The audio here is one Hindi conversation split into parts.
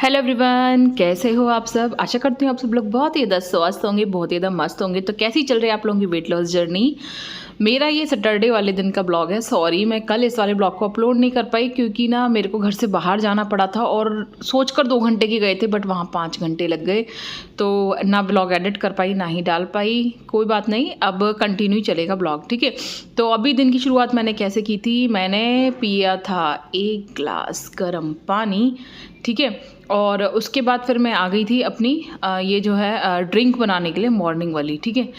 हेलो एवरीवन, कैसे हो आप सब। आशा करती हूँ आप सब लोग बहुत ही ज़्यादा स्वस्थ होंगे, बहुत ही ज़्यादा मस्त होंगे। तो कैसी चल रही है आप लोगों की वेट लॉस जर्नी। मेरा ये सैटरडे वाले दिन का ब्लॉग है। सॉरी मैं कल इस वाले ब्लॉग को अपलोड नहीं कर पाई क्योंकि ना मेरे को घर से बाहर जाना पड़ा था और सोचकर 2 घंटे की गए थे बट वहाँ 5 घंटे लग गए। तो ना ब्लॉग एडिट कर पाई ना ही डाल पाई। कोई बात नहीं, अब कंटिन्यू चलेगा ब्लॉग, ठीक है। तो अभी दिन की शुरुआत मैंने कैसे की थी, मैंने पिया था 1 ग्लास गर्म पानी, ठीक है। और उसके बाद फिर मैं आ गई थी अपनी ये जो है ड्रिंक बनाने के लिए मॉर्निंग वाली, ठीक है।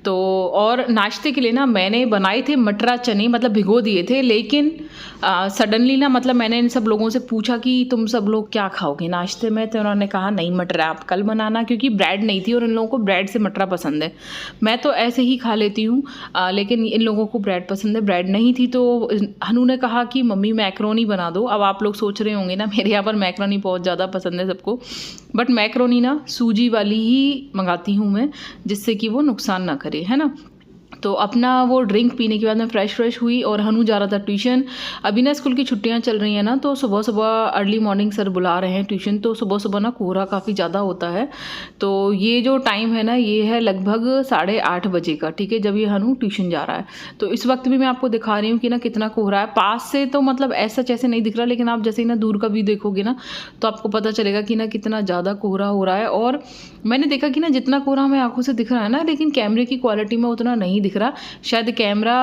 तो और नाश्ते के लिए ना मैंने बनाए थे मटरा चने, मतलब भिगो दिए थे। लेकिन सडनली ना मतलब मैंने इन सब लोगों से पूछा कि तुम सब लोग क्या खाओगे नाश्ते में, तो उन्होंने कहा नहीं मटरा आप कल बनाना, क्योंकि ब्रेड नहीं थी और इन लोगों को ब्रेड से मटरा पसंद है। मैं तो ऐसे ही खा लेती हूँ लेकिन इन लोगों को ब्रेड पसंद है, ब्रेड नहीं थी। तो हनु ने कहा कि मम्मी मैक्रोनी बना दो। अब आप लोग सोच रहे होंगे ना मेरे यहाँ पर मैक्रोनी बहुत ज़्यादा पसंद है सबको, बट मैक्रोनी ना सूजी वाली ही मंगाती हूँ मैं, जिससे कि वो नुकसान ना करे, है ना। तो अपना वो ड्रिंक पीने के बाद मैं फ्रेश हुई और हनु जा रहा था ट्यूशन। अभी ना स्कूल की छुट्टियां चल रही हैं ना, तो सुबह सुबह अर्ली मॉर्निंग सर बुला रहे हैं ट्यूशन। तो सुबह सुबह ना कोहरा काफ़ी ज़्यादा होता है। तो ये जो टाइम है ना ये है लगभग 8:30 बजे का, ठीक है, जब ये हनु ट्यूशन जा रहा है। तो इस वक्त भी मैं आपको दिखा रही हूँ कि ना कितना कोहरा है। पास से तो मतलब ऐसा जैसे नहीं दिख रहा, लेकिन आप जैसे ही ना दूर का व्यू देखोगे ना तो आपको पता चलेगा कि ना कितना ज़्यादा कोहरा हो रहा है। और मैंने देखा कि ना जितना कोहरा हमें आंखों से दिख रहा है ना, लेकिन कैमरे की क्वालिटी में उतना नहीं दिख रहा। शायद कैमरा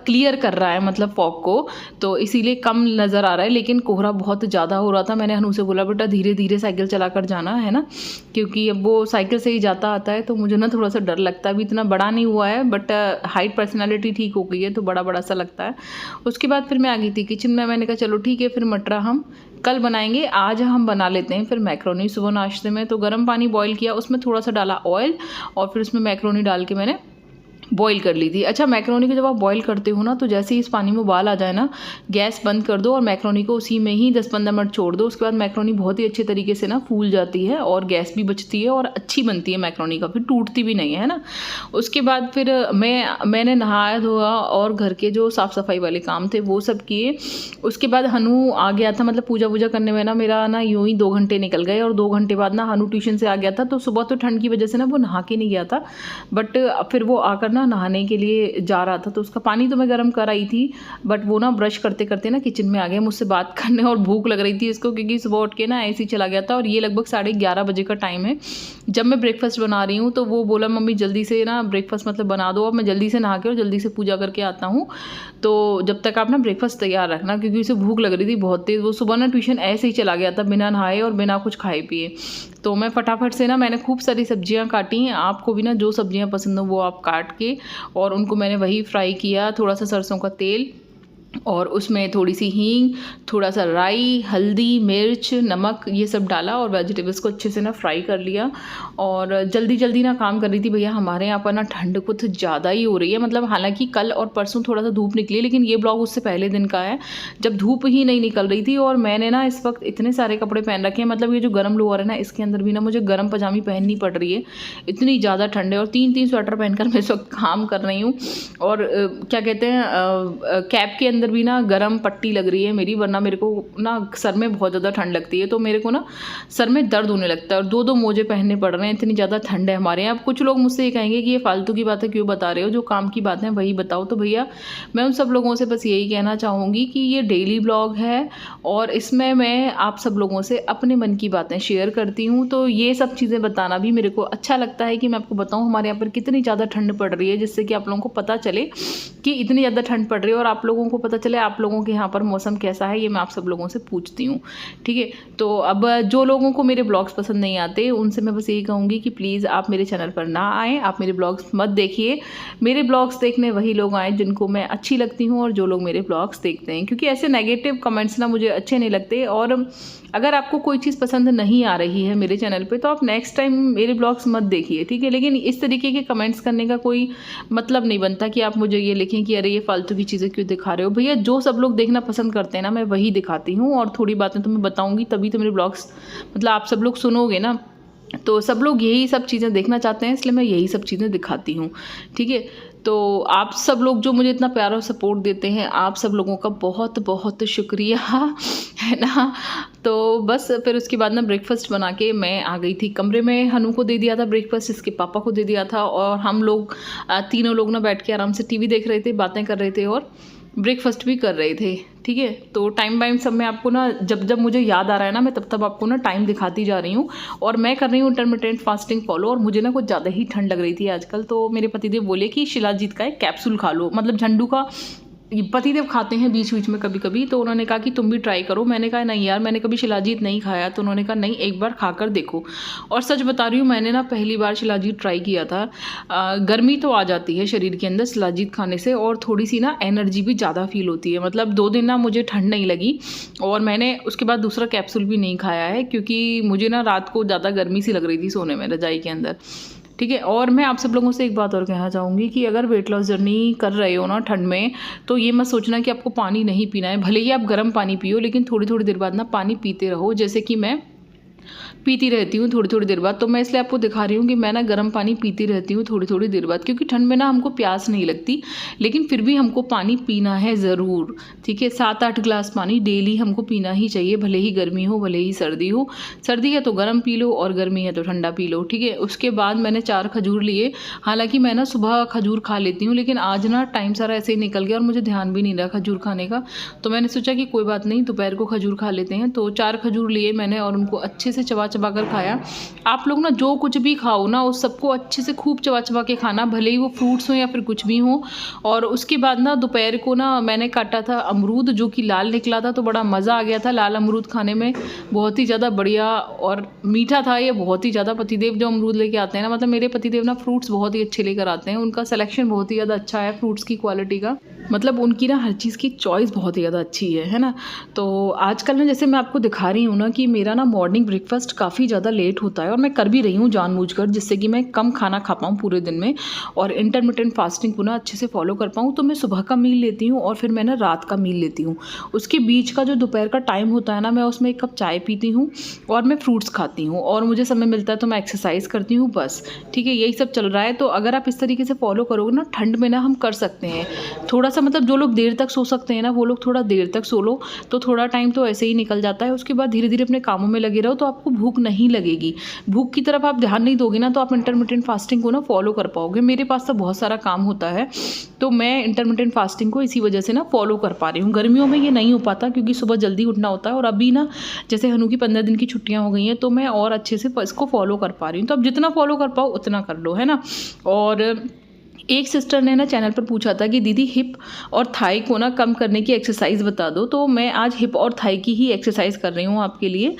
क्लियर कर रहा है मतलब फॉग को, तो इसीलिए कम नज़र आ रहा है, लेकिन कोहरा बहुत ज़्यादा हो रहा था। मैंने हनु से बोला बेटा धीरे धीरे साइकिल चलाकर जाना, है ना, क्योंकि अब वो साइकिल से ही जाता आता है तो मुझे ना थोड़ा सा डर लगता है। अभी इतना बड़ा नहीं हुआ है बट हाइट पर्सनैलिटी ठीक हो गई है तो बड़ा बड़ा सा लगता है। उसके बाद फिर मैं आ गई थी किचन में। मैंने कहा चलो ठीक है, फिर मटरा हम कल बनाएंगे, आज हम बना लेते हैं फिर मैक्रोनी सुबह नाश्ते में। तो गर्म पानी बॉईल किया, उसमें थोड़ा सा डाला ऑयल और फिर उसमें मैक्रोनी डाल के मैंने बॉईल कर ली थी। अच्छा, मैक्रोनी को जब आप बॉईल करते हो ना तो जैसे ही इस पानी में उबाल आ जाए ना, गैस बंद कर दो और मैक्रोनी को उसी में ही 10-15 मिनट छोड़ दो। उसके बाद मैक्रोनी बहुत ही अच्छे तरीके से ना फूल जाती है और गैस भी बचती है और अच्छी बनती है मैक्रोनी का, फिर टूटती भी नहीं है ना। उसके बाद फिर मैंने नहाया धोया और घर के जो साफ़ सफाई वाले काम थे वो सब किए। उसके बाद हनु आ गया था, मतलब पूजा वूजा करने में ना मेरा ना यूँ ही 2 घंटे निकल गए। और 2 घंटे बाद ना हनु ट्यूशन से आ गया था। तो सुबह तो ठंड की वजह से ना वो नहा के नहीं गया था, बट फिर वो आकर ना नहाने के लिए जा रहा था। तो उसका पानी तो मैं गर्म कराई थी, बट वो ना ब्रश करते करते ना किचन में आ गया मुझसे बात करने, और भूख लग रही थी इसको क्योंकि सुबह उठ के ना ऐसे ही चला गया था। और ये लगभग 11:30 बजे का टाइम है जब मैं ब्रेकफास्ट बना रही हूँ। तो वो बोला मम्मी जल्दी से ना ब्रेकफास्ट मतलब बना दो, अब मैं जल्दी से नहा के और जल्दी से पूजा करके आता हूँ, तो जब तक आप ना ब्रेकफास्ट तैयार रखना, क्योंकि उसे भूख लग रही थी बहुत तेज़। वो सुबह ना ट्यूशन ऐसे ही चला गया था बिना नहाए और बिना कुछ खाए पिए। तो मैं फटाफट से ना मैंने खूब सारी सब्जियां काटी हैं। आपको भी ना जो सब्जियां पसंद हो वो आप काट के और उनको मैंने वही फ्राई किया। थोड़ा सा सरसों का तेल और उसमें थोड़ी सी हींग, थोड़ा सा राई, हल्दी, मिर्च, नमक, ये सब डाला और वेजिटेबल्स को अच्छे से ना फ्राई कर लिया। और जल्दी जल्दी ना काम कर रही थी भैया। हमारे यहाँ पर ना ठंड कुछ ज़्यादा ही हो रही है, मतलब हालांकि कल और परसों थोड़ा सा धूप निकली, लेकिन ये ब्लॉग उससे पहले दिन का है जब धूप ही नहीं निकल रही थी। और मैंने ना इस वक्त इतने सारे कपड़े पहन रखे हैं, मतलब ये जो गर्म लोअर है ना इसके अंदर भी ना मुझे गर्म पजामी पहननी पड़ रही है, इतनी ज़्यादा ठंड है। और 3-3 स्वेटर पहनकर मैं इस वक्त काम कर रही हूँ। और क्या कहते हैं कैप के अंदर भी ना गर्म पट्टी लग रही है मेरी, वरना मेरे को ना सर में बहुत ज़्यादा ठंड लगती है, तो मेरे को ना सर में दर्द होने लगता है। और 2-2 मोजे पहनने पड़ रहे हैं, इतनी ज़्यादा ठंड है हमारे यहाँ। अब कुछ लोग मुझसे ये कहेंगे कि ये फालतू की बातें क्यों बता रहे हो, जो काम की बातें हैं वही बताओ। तो भैया मैं उन सब लोगों से बस यही कहना चाहूँगी कि ये डेली ब्लॉग है और इसमें मैं आप सब लोगों से अपने मन की बातें शेयर करती हूँ। तो ये सब चीज़ें बताना भी मेरे को अच्छा लगता है कि मैं आपको बताऊँ हमारे यहाँ पर कितनी ज़्यादा ठंड पड़ रही है, जिससे कि आप लोगों को पता चले कि इतनी ज़्यादा ठंड पड़ रही है और आप लोगों को पता चले आप लोगों के यहाँ पर मौसम कैसा है। ये मैं आप सब लोगों से पूछती हूँ, ठीक है। तो अब जो लोगों को मेरे ब्लॉग्स पसंद नहीं आते उनसे मैं बस यही कहूँगी कि प्लीज़ आप मेरे चैनल पर ना आएँ, आप मेरे ब्लॉग्स मत देखिए। मेरे ब्लॉग्स देखने वही लोग आएँ जिनको मैं अच्छी लगती हूँ और जो लोग मेरे ब्लॉग्स देखते हैं, क्योंकि ऐसे नेगेटिव कमेंट्स ना मुझे अच्छे नहीं लगते। और अगर आपको कोई चीज़ पसंद नहीं आ रही है मेरे चैनल पे तो आप नेक्स्ट टाइम मेरे ब्लॉग्स मत देखिए, ठीक है। लेकिन इस तरीके के कमेंट्स करने का कोई मतलब नहीं बनता कि आप मुझे ये लिखें कि अरे ये फालतू की चीज़ें क्यों दिखा रहे हो। भैया जो सब लोग देखना पसंद करते हैं ना मैं वही दिखाती हूँ, और थोड़ी बातें तो मैं बताऊँगी तभी तो मेरे ब्लॉग्स मतलब आप सब लोग सुनोगे ना, तो सब लोग यही सब चीज़ें देखना चाहते हैं, इसलिए मैं यही सब चीज़ें दिखाती हूँ, ठीक है। तो आप सब लोग जो मुझे इतना प्यारा सपोर्ट देते हैं, आप सब लोगों का बहुत बहुत शुक्रिया, है ना। तो बस फिर उसके बाद ना ब्रेकफास्ट बना के मैं आ गई थी कमरे में। हनु को दे दिया था ब्रेकफास्ट, इसके पापा को दे दिया था, और हम लोग तीनों लोग ना बैठ के आराम से टीवी देख रहे थे, बातें कर रहे थे और ब्रेकफास्ट भी कर रहे थे, ठीक है। तो टाइम वाइम सब मैं आपको ना जब जब मुझे याद आ रहा है ना, मैं तब तब आपको ना टाइम दिखाती जा रही हूँ। और मैं कर रही हूँ इंटरमिटेंट फास्टिंग फॉलो, और मुझे ना कुछ ज़्यादा ही ठंड लग रही थी आजकल। तो मेरे पतिदेव बोले कि शिलाजीत का एक कैप्सूल खा लो, मतलब झंडू का पतिदेव खाते हैं बीच बीच में कभी कभी, तो उन्होंने कहा कि तुम भी ट्राई करो। मैंने कहा नहीं यार, मैंने कभी शिलाजीत नहीं खाया। तो उन्होंने कहा नहीं, एक बार खाकर देखो। और सच बता रही हूँ, मैंने ना पहली बार शिलाजीत ट्राई किया था। गर्मी तो आ जाती है शरीर के अंदर शिलाजीत खाने से, और थोड़ी सी ना एनर्जी भी ज़्यादा फील होती है। मतलब 2 दिन ना मुझे ठंड नहीं लगी, और मैंने उसके बाद दूसरा कैप्सूल भी नहीं खाया है, क्योंकि मुझे ना रात को ज़्यादा गर्मी सी लग रही थी सोने में रजाई के अंदर, ठीक है। और मैं आप सब लोगों से एक बात और कहना चाहूँगी कि अगर वेट लॉस जर्नी कर रहे हो ना ठंड में, तो ये मत सोचना कि आपको पानी नहीं पीना है। भले ही आप गर्म पानी पियो, लेकिन थोड़ी थोड़ी देर बाद ना पानी पीते रहो, जैसे कि मैं पीती रहती हूँ थोड़ी थोड़ी देर बाद। तो मैं इसलिए आपको दिखा रही हूँ कि मैं ना गर्म पानी पीती रहती हूँ थोड़ी थोड़ी देर बाद, क्योंकि ठंड में ना हमको प्यास नहीं लगती, लेकिन फिर भी हमको पानी पीना है ज़रूर, ठीक है। 7-8 ग्लास पानी डेली हमको पीना ही चाहिए, भले ही गर्मी हो भले ही सर्दी हो। सर्दी है तो गर्म पी लो, और गर्मी है तो ठंडा पी लो, ठीक है। उसके बाद मैंने 4 खजूर लिए। हालांकि मैं ना सुबह खजूर खा लेती हूँ, लेकिन आज ना टाइम सारा ऐसे ही निकल गया और मुझे ध्यान भी नहीं रहा खजूर खाने का। तो मैंने सोचा कि कोई बात नहीं, दोपहर को खजूर खा लेते हैं। तो 4 खजूर लिए मैंने, और उनको अच्छे से चबा चबा कर खाया। आप लोग ना जो कुछ भी खाओ ना, उस सबको अच्छे से खूब चबा चबा के खाना, भले ही वो फ्रूट्स हो या फिर कुछ भी हो। और उसके बाद ना दोपहर को ना मैंने काटा था अमरूद, जो कि लाल निकला था, तो बड़ा मज़ा आ गया था लाल अमरूद खाने में, बहुत ही ज़्यादा बढ़िया और मीठा था ये, बहुत ही ज़्यादा। पतिदेव जो अमरूद लेके आते हैं ना, मतलब मेरे पतिदेव ना फ्रूट्स बहुत ही अच्छे लेकर आते हैं, उनका सिलेक्शन बहुत ही ज़्यादा अच्छा है फ्रूट्स की क्वालिटी का, मतलब उनकी ना हर चीज़ की चॉइस बहुत ही ज़्यादा अच्छी है ना। तो आजकल ना जैसे मैं आपको दिखा रही हूँ ना कि मेरा ना मॉर्निंग ब्रेकफास्ट काफ़ी ज़्यादा लेट होता है, और मैं कर भी रही हूँ जानबूझकर, जिससे कि मैं कम खाना खा पाऊँ पूरे दिन में, और इंटरमिटेंट फास्टिंग को ना अच्छे से फॉलो कर पाऊँ। तो मैं सुबह का मील लेती हूँ, और फिर मैं ना रात का मील लेती हूँ। उसके बीच का जो दोपहर का टाइम होता है ना, मैं उसमें 1 कप चाय पीती हूँ, और मैं फ्रूट्स खाती हूँ, और मुझे समय मिलता है तो मैं एक्सरसाइज करती हूँ, बस, ठीक है। यही सब चल रहा है। तो अगर आप इस तरीके से फॉलो करोगे ना, ठंड में ना हम कर सकते हैं थोड़ा सा, मतलब जो लोग देर तक सो सकते हैं ना, वो लोग थोड़ा देर तक सो लो, तो थोड़ा टाइम तो ऐसे ही निकल जाता है। उसके बाद धीरे धीरे अपने कामों में लगे रहो, तो आपको भूख नहीं लगेगी। भूख की तरफ आप ध्यान नहीं दोगे ना, तो आप इंटरमिटेंट फास्टिंग को ना फॉलो कर पाओगे। मेरे पास तो बहुत सारा काम होता है, तो मैं इंटरमिटेंट फास्टिंग को इसी वजह से ना फॉलो कर पा रही हूँ। गर्मियों में ये नहीं हो पाता, क्योंकि सुबह जल्दी उठना होता है, और अभी ना जैसे हनु की 15 दिन की छुट्टियाँ हो गई हैं, तो मैं और अच्छे से इसको फॉलो कर पा रही हूँ। तो अब जितना फॉलो कर पाओ उतना कर लो, है ना। और एक सिस्टर ने ना चैनल पर पूछा था कि दीदी हिप और थाई को ना कम करने की एक्सरसाइज बता दो, तो मैं आज हिप और थाई की ही एक्सरसाइज कर रही हूँ आपके लिए,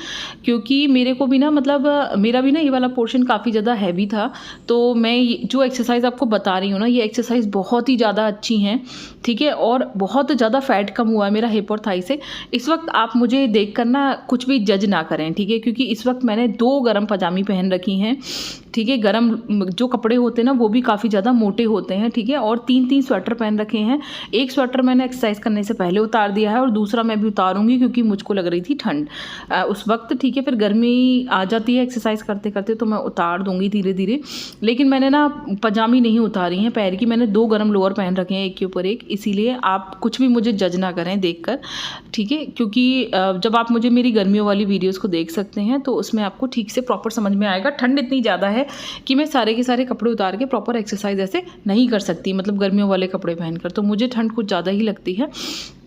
क्योंकि मेरे को भी ना, मतलब मेरा भी ना ये वाला पोर्शन काफ़ी ज़्यादा हैवी था। तो मैं जो एक्सरसाइज आपको बता रही हूँ ना, ये एक्सरसाइज बहुत ही ज़्यादा अच्छी हैं, ठीक है। और बहुत ज़्यादा फैट कम हुआ है मेरा हिप और थाई से। इस वक्त आप मुझे देख कर ना कुछ भी जज ना करें, ठीक है, क्योंकि इस वक्त मैंने 2 गर्म पजामी पहन रखी हैं, ठीक है। गर्म जो कपड़े होते हैं ना, वो भी काफ़ी ज़्यादा मोटे होते हैं, ठीक है। और 3-3 स्वेटर पहन रखे हैं। एक स्वेटर मैंने एक्सरसाइज करने से पहले उतार दिया है, और दूसरा मैं भी उतारूंगी, क्योंकि मुझको लग रही थी ठंड उस वक्त, ठीक है। फिर गर्मी आ जाती है एक्सरसाइज करते करते, तो मैं उतार दूंगी धीरे धीरे। लेकिन मैंने ना पजामी नहीं उतारी हैं पैर की, मैंने 2 गर्म लोअर पहन रखे हैं एक के ऊपर एक, इसीलिए आप कुछ भी मुझे जज ना करें देखकर, ठीक है। क्योंकि जब आप मुझे मेरी गर्मियों वाली वीडियोज़ को देख सकते हैं, तो उसमें आपको ठीक से प्रॉपर समझ में आएगा। ठंड इतनी ज़्यादा है कि मैं सारे के सारे कपड़े उतार के प्रॉपर एक्सरसाइज ऐसे नहीं कर सकती, मतलब गर्मियों वाले कपड़े पहनकर, तो मुझे ठंड कुछ ज़्यादा ही लगती है।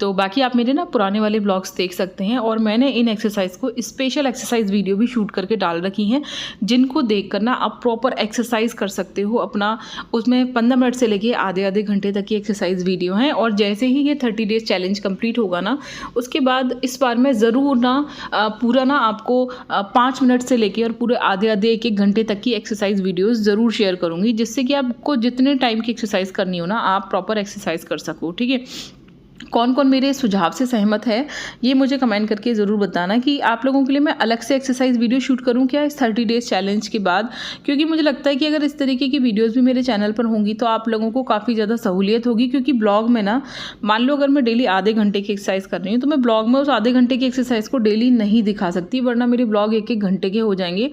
तो बाकी आप मेरे ना पुराने वाले ब्लॉग्स देख सकते हैं, और मैंने इन एक्सरसाइज को स्पेशल एक्सरसाइज वीडियो भी शूट करके डाल रखी हैं, जिनको देखकर ना आप प्रॉपर एक्सरसाइज कर सकते हो अपना। उसमें 15 मिनट से लेके आधे घंटे तक की एक्सरसाइज वीडियो हैं। और जैसे ही ये 30 डेज चैलेंज कंप्लीट होगा ना, उसके बाद इस बार मैं ज़रूर ना पूरा ना आपको 5 मिनट से लेके और पूरे आधे 1-1 घंटे तक की एक्सरसाइज वीडियोस ज़रूर शेयर करूँगी, जिससे कि आपको जितने टाइम की एक्सरसाइज करनी हो ना, आप प्रॉपर एक्सरसाइज कर सको, ठीक है। कौन कौन मेरे सुझाव से सहमत है ये मुझे कमेंट करके ज़रूर बताना कि आप लोगों के लिए मैं अलग से एक्सरसाइज वीडियो शूट करूं क्या इस 30 डेज़ चैलेंज के बाद, क्योंकि मुझे लगता है कि अगर इस तरीके की वीडियोस भी मेरे चैनल पर होंगी तो आप लोगों को काफ़ी ज़्यादा सहूलियत होगी। क्योंकि ब्लॉग में ना, मान लो अगर मैं डेली आधे घंटे की एक्सरसाइज कर रही हूँ तो मैं ब्लॉग में उस आधे घंटे की एक्सरसाइज को डेली नहीं दिखा सकती, वरना मेरे ब्लॉग 1-1 घंटे के हो जाएंगे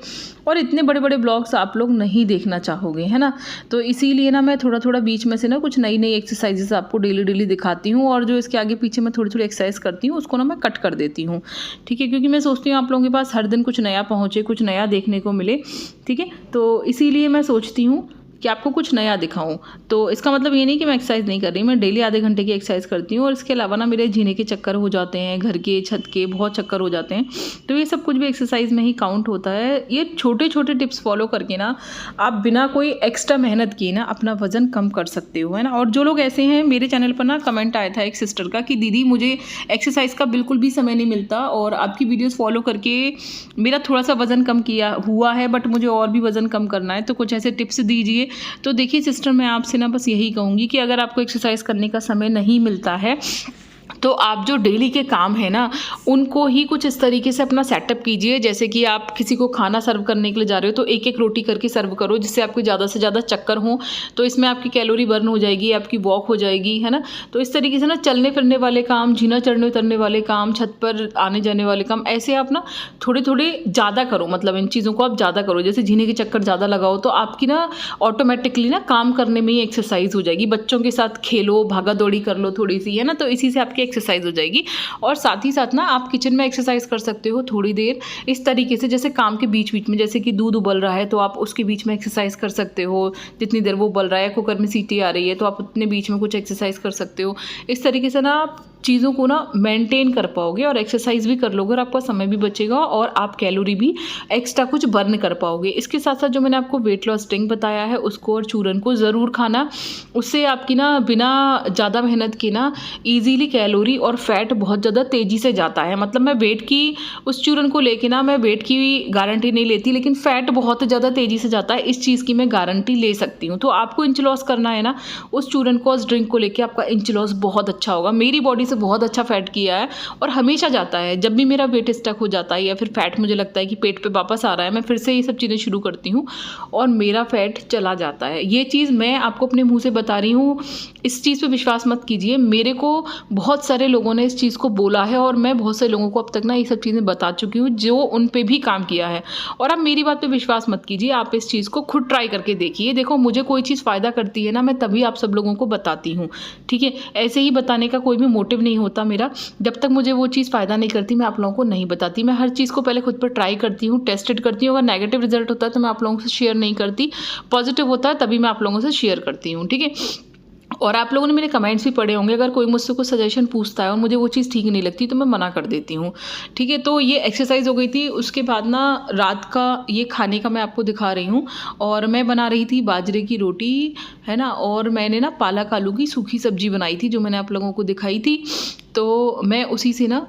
और इतने बड़े बड़े ब्लॉग्स आप लोग नहीं देखना चाहोगे, है ना। तो इसीलिए ना मैं थोड़ा थोड़ा बीच में से ना कुछ नई नई एक्सरसाइजेस आपको डेली डेली दिखाती हूँ, और जो इसके आगे पीछे मैं थोड़ी थोड़ी एक्सरसाइज करती हूँ उसको ना मैं कट कर देती हूँ, ठीक है। क्योंकि मैं सोचती हूँ आप लोगों के पास हर दिन कुछ नया पहुँचे, कुछ नया देखने को मिले, ठीक है। तो इसीलिए मैं सोचती हूँ कि आपको कुछ नया दिखाऊं। तो इसका मतलब ये नहीं कि मैं एक्सरसाइज नहीं कर रही, मैं डेली आधे घंटे की एक्सरसाइज करती हूँ। और इसके अलावा ना मेरे जीने के चक्कर हो जाते हैं, घर के छत के बहुत चक्कर हो जाते हैं, तो ये सब कुछ भी एक्सरसाइज में ही काउंट होता है। ये छोटे छोटे टिप्स फॉलो करके ना आप बिना कोई एक्स्ट्रा मेहनत किए ना अपना वजन कम कर सकते हो, है ना। और जो लोग ऐसे हैं, मेरे चैनल पर ना कमेंट आया था एक सिस्टर का कि दीदी मुझे एक्सरसाइज का बिल्कुल भी समय नहीं मिलता और आपकी वीडियोज़ फॉलो करके मेरा थोड़ा सा वजन कम किया हुआ है, बट मुझे और भी वजन कम करना है, तो कुछ ऐसे टिप्स दीजिए। तो देखिए सिस्टर, मैं आपसे ना बस यही कहूँगी कि अगर आपको एक्सरसाइज करने का समय नहीं मिलता है तो आप जो डेली के काम है ना उनको ही कुछ इस तरीके से अपना सेटअप कीजिए। जैसे कि आप किसी को खाना सर्व करने के लिए जा रहे हो तो एक एक रोटी करके सर्व करो, जिससे आपको ज़्यादा से ज़्यादा चक्कर हो, तो इसमें आपकी कैलोरी बर्न हो जाएगी, आपकी वॉक हो जाएगी, है ना। तो इस तरीके से ना चलने फिरने वाले काम, जीना चढ़ने उतरने वाले काम, छत पर आने जाने वाले काम, ऐसे आप ना थोड़े थोड़े ज़्यादा करो, मतलब इन चीज़ों को आप ज़्यादा करो। जैसे जीने के चक्कर ज़्यादा लगाओ तो आपकी ना ऑटोमेटिकली ना काम करने में ही एक्सरसाइज हो जाएगी। बच्चों के साथ खेलो, भागा दौड़ी कर लो थोड़ी सी, है ना, तो इसी से आपकी एक्सरसाइज हो जाएगी। और साथ ही साथ ना आप किचन में एक्सरसाइज कर सकते हो थोड़ी देर इस तरीके से, जैसे काम के बीच बीच में, जैसे कि दूध उबल रहा है तो आप उसके बीच में एक्सरसाइज कर सकते हो, जितनी देर वो उबल रहा है। कुकर में सीटी आ रही है तो आप उतने बीच में कुछ एक्सरसाइज कर सकते हो। इस तरीके से ना आप चीज़ों को ना मेंटेन कर पाओगे और एक्सरसाइज भी कर लोगे और आपका समय भी बचेगा और आप कैलोरी भी एक्स्ट्रा कुछ बर्न कर पाओगे। इसके साथ साथ जो मैंने आपको वेट लॉस ड्रिंक बताया है उसको और चूरन को ज़रूर खाना, उससे आपकी ना बिना ज़्यादा मेहनत के ना ईजीली कैलोरी और फैट बहुत ज़्यादा तेज़ी से जाता है। मतलब मैं वेट की उस चूरन को लेके ना मैं वेट की गारंटी नहीं लेती, लेकिन फैट बहुत ज़्यादा तेज़ी से जाता है, इस चीज़ की मैं गारंटी ले सकती हूँ। तो आपको इंच लॉस करना है ना, उस चूरन को, उस ड्रिंक को लेके आपका इंच लॉस बहुत अच्छा होगा। मेरी बॉडी से बहुत अच्छा फैट किया है और हमेशा जाता है। जब भी मेरा वेट स्टक हो जाता है या फिर फैट मुझे लगता है कि पेट पे वापस आ रहा है, मैं फिर से ये सब चीज़ें शुरू करती हूँ और मेरा फैट चला जाता है। ये चीज़ मैं आपको अपने मुंह से बता रही हूँ, इस चीज़ पे विश्वास मत कीजिए। मेरे को बहुत सारे लोगों ने इस चीज़ को बोला है और मैं बहुत सारे लोगों को अब तक ना ये सब चीज़ें बता चुकी हूँ जो उन पे भी काम किया है। और आप मेरी बात पे विश्वास मत कीजिए, आप इस चीज़ को खुद ट्राई करके देखिए। देखो, मुझे कोई चीज़ फ़ायदा करती है ना, मैं तभी आप सब लोगों को बताती हूँ, ठीक है। ऐसे ही बताने का कोई भी मोटिव नहीं होता मेरा। जब तक मुझे वो चीज़ फ़ायदा नहीं करती मैं आप लोगों को नहीं बताती। मैं हर चीज़ को पहले खुद पर ट्राई करती हूँ, टेस्टेड करती हूँ। अगर नेगेटिव रिजल्ट होता है तो मैं आप लोगों से शेयर नहीं करती, पॉजिटिव होता है तभी मैं आप लोगों से शेयर करती हूँ, ठीक है। और आप लोगों ने मेरे कमेंट्स भी पढ़े होंगे, अगर कोई मुझसे कुछ सजेशन पूछता है और मुझे वो चीज़ ठीक नहीं लगती तो मैं मना कर देती हूँ, ठीक है। तो ये एक्सरसाइज हो गई थी। उसके बाद ना रात का ये खाने का मैं आपको दिखा रही हूँ, और मैं बना रही थी बाजरे की रोटी, है ना, और मैंने ना पालक आलू की सूखी सब्जी बनाई थी जो मैंने आप लोगों को दिखाई थी। तो मैं उसी से ना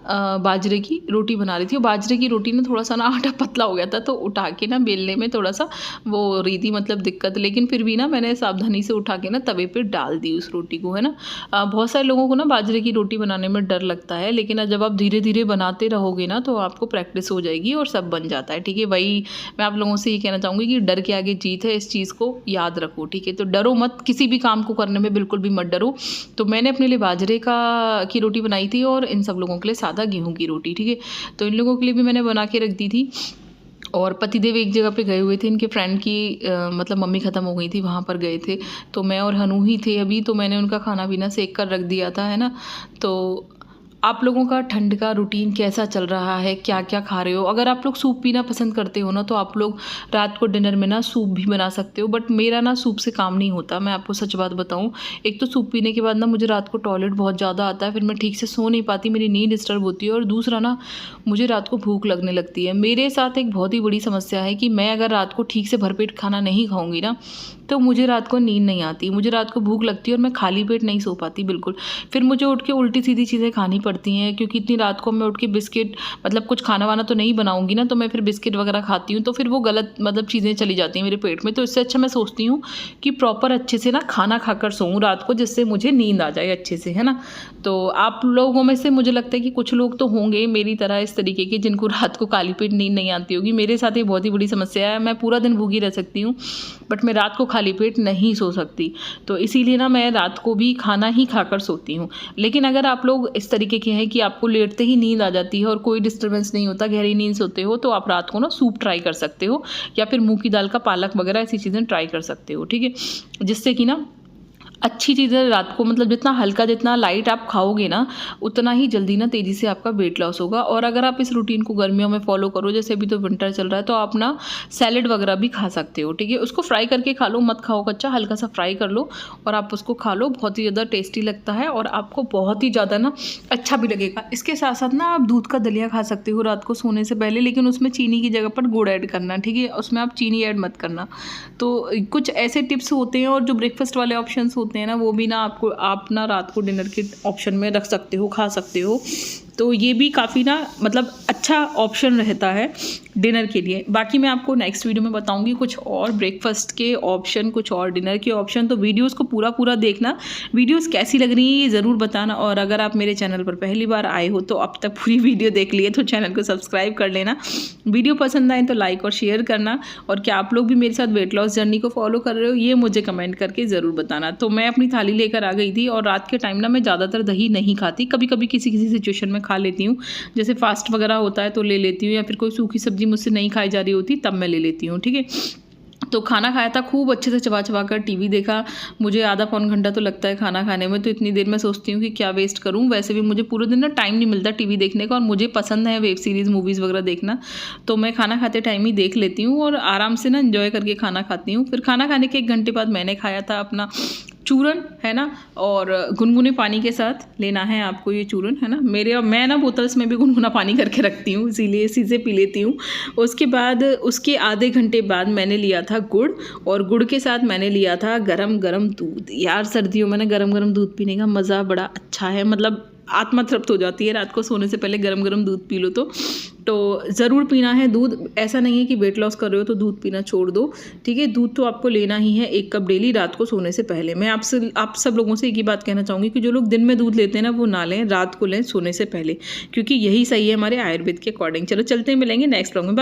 बाजरे की रोटी बना रही थी। और बाजरे की रोटी ना थोड़ा सा ना आटा पतला हो गया था तो उठा के ना बेलने में थोड़ा सा वो हो रही थी, मतलब दिक्कत, लेकिन फिर भी ना मैंने सावधानी से उठा के ना तवे पे डाल दी उस रोटी को, है ना। बहुत सारे लोगों को ना बाजरे की रोटी बनाने में डर लगता है, लेकिन जब आप धीरे धीरे बनाते रहोगे ना तो आपको प्रैक्टिस हो जाएगी और सब बन जाता है, ठीक है। वही मैं आप लोगों से ये कहना चाहूँगी कि डर के आगे जीत है, इस चीज़ को याद रखो, ठीक है। तो डरो मत, किसी भी काम को करने में बिल्कुल भी मत डरो। तो मैंने अपने लिए बाजरे की रोटी बनाई थी और इन सब लोगों के लिए सादा गेहूं की रोटी, ठीक है। तो इन लोगों के लिए भी मैंने बना के रख दी थी। और पतिदेव एक जगह पे गए हुए थे, इनके फ्रेंड की मतलब मम्मी ख़त्म हो गई थी, वहाँ पर गए थे, तो मैं और हनु ही थे अभी, तो मैंने उनका खाना पीना सेक कर रख दिया था, है ना। तो आप लोगों का ठंड का रूटीन कैसा चल रहा है, क्या क्या खा रहे हो। अगर आप लोग सूप पीना पसंद करते हो ना तो आप लोग रात को डिनर में ना सूप भी बना सकते हो, बट मेरा ना सूप से काम नहीं होता, मैं आपको सच बात बताऊं। एक तो सूप पीने के बाद ना मुझे रात को टॉयलेट बहुत ज़्यादा आता है, फिर मैं ठीक से सो नहीं पाती, मेरी नींद डिस्टर्ब होती है, और दूसरा ना मुझे रात को भूख लगने लगती है। मेरे साथ एक बहुत ही बड़ी समस्या है कि मैं अगर रात को ठीक से भरपेट खाना नहीं खाऊंगी ना तो मुझे रात को नींद नहीं आती, मुझे रात को भूख लगती है और मैं खाली पेट नहीं सो पाती बिल्कुल। फिर मुझे उठ के उल्टी सीधी चीज़ें खानी पड़ती हैं, क्योंकि इतनी रात को मैं उठ के बिस्किट, मतलब कुछ खाना वाना तो नहीं बनाऊंगी ना, तो मैं फिर बिस्किट वगैरह खाती हूँ, तो फिर वो गलत मतलब चीज़ें चली जाती हैं मेरे पेट में। तो इससे अच्छा मैं सोचती हूँ कि प्रॉपर अच्छे से ना खाना खाकर सोऊं रात को, जिससे मुझे नींद आ जाए अच्छे से, है ना। तो आप लोगों में से मुझे लगता है कि कुछ लोग तो होंगे मेरी तरह इस तरीके के, जिनको रात को खाली पेट नींद नहीं आती होगी। मेरे साथ ये बहुत ही बड़ी समस्या है, मैं पूरा दिन भूखी रह सकती हूँ बट मैं रात को खाली पेट नहीं सो सकती। तो इसीलिए ना मैं रात को भी खाना ही खाकर सोती हूँ। लेकिन अगर आप लोग इस तरीके के हैं कि आपको लेटते ही नींद आ जाती है और कोई डिस्टर्बेंस नहीं होता, गहरी नींद सोते हो, तो आप रात को ना सूप ट्राई कर सकते हो, या फिर मूंग की दाल का पालक वगैरह ऐसी चीज़ें ट्राई कर सकते हो, ठीक है। जिससे कि ना अच्छी चीज़ें रात को, मतलब जितना हल्का जितना लाइट आप खाओगे ना, उतना ही जल्दी ना तेज़ी से आपका वेट लॉस होगा। और अगर आप इस रूटीन को गर्मियों में फॉलो करो, जैसे अभी तो विंटर चल रहा है, तो आप ना सैलेड वगैरह भी खा सकते हो, ठीक है। उसको फ्राई करके खा लो, मत खाओ कच्चा, हल्का सा फ्राई कर लो और आप उसको खा लो, बहुत ही ज़्यादा टेस्टी लगता है और आपको बहुत ही ज़्यादा ना अच्छा भी लगेगा। इसके साथ साथ ना आप दूध का दलिया खा सकते हो रात को सोने से पहले, लेकिन उसमें चीनी की जगह पर गुड़ ऐड करना, ठीक है। उसमें आप चीनी ऐड मत करना। तो कुछ ऐसे टिप्स होते हैं, और जो ब्रेकफास्ट वाले ऑप्शंस होते हैं ना, वो भी ना आप ना रात को डिनर के ऑप्शन में रख सकते हो, खा सकते हो। तो ये भी काफ़ी ना मतलब अच्छा ऑप्शन रहता है डिनर के लिए। बाकी मैं आपको नेक्स्ट वीडियो में बताऊंगी कुछ और ब्रेकफास्ट के ऑप्शन, कुछ और डिनर के ऑप्शन। तो वीडियोस को पूरा देखना, वीडियोस कैसी लग रही है ये ज़रूर बताना। और अगर आप मेरे चैनल पर पहली बार आए हो तो अब तक पूरी वीडियो देख लिए तो चैनल को सब्सक्राइब कर लेना। वीडियो पसंद आए तो लाइक और शेयर करना। और क्या आप लोग भी मेरे साथ वेट लॉस जर्नी को फॉलो कर रहे हो, ये मुझे कमेंट करके ज़रूर बताना। तो मैं अपनी थाली लेकर आ गई थी, और रात के टाइम ना मैं ज़्यादातर दही नहीं खाती, कभी कभी किसी सिचुएशन में खा लेती हूँ, जैसे फास्ट वगैरह होता है तो ले लेती हूँ, या फिर कोई सूखी सब्जी मुझसे नहीं खाई जा रही होती तब मैं ले लेती हूँ, ठीक है। तो खाना खाया था, खूब अच्छे से चबा चबा कर टीवी देखा। मुझे आधा पौन घंटा तो लगता है खाना खाने में, तो इतनी देर मैं सोचती हूँ कि क्या वेस्ट करूँ। वैसे भी मुझे पूरे दिन ना टाइम नहीं मिलता टीवी देखने का, और मुझे पसंद है वेब सीरीज़ मूवीज़ वगैरह देखना, तो मैं खाना खाते टाइम ही देख लेती हूँ और आराम से ना एंजॉय करके खाना खाती हूँ। फिर खाना खाने के 1 घंटे बाद मैंने खाया था अपना चूरन, है ना, और गुनगुने पानी के साथ लेना है आपको ये चूरन, है ना। मैं ना बोतल्स में भी गुनगुना पानी करके रखती हूँ, इसीलिए इसी से पी लेती हूँ। उसके बाद उसके आधे घंटे बाद मैंने लिया था गुड़, और गुड़ के साथ मैंने लिया था गरम गरम दूध। यार सर्दियों में ना गरम गरम दूध पीने का मज़ा बड़ा अच्छा है, मतलब आत्मा तृप्त हो जाती है। रात को सोने से पहले गरम गरम दूध पी लो तो ज़रूर पीना है दूध। ऐसा नहीं है कि वेट लॉस कर रहे हो तो दूध पीना छोड़ दो, ठीक है। दूध तो आपको लेना ही है 1 कप डेली रात को सोने से पहले। मैं आप सब लोगों से एक ही बात कहना चाहूँगी कि जो लोग दिन में दूध लेते हैं ना, वो ना लें, रात को लें सोने से पहले, क्योंकि यही सही है हमारे आयुर्वेद के अकॉर्डिंग। चलो चलते हैं, मिलेंगे नेक्स्ट ब्लॉग में।